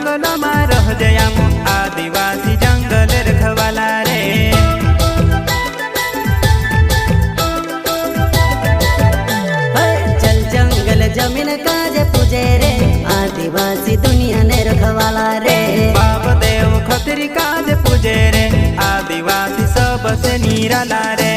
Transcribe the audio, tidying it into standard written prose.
जंगलમાં રહજે આમ आदिवासी जंगल रखवाला रे। चल जंगल जमीन काजे पूजे रे आदिवासी दुनिया ने रखवाला रे। बाप देव खतरी काज पूजे रे आदिवासी सबसे निराला रे।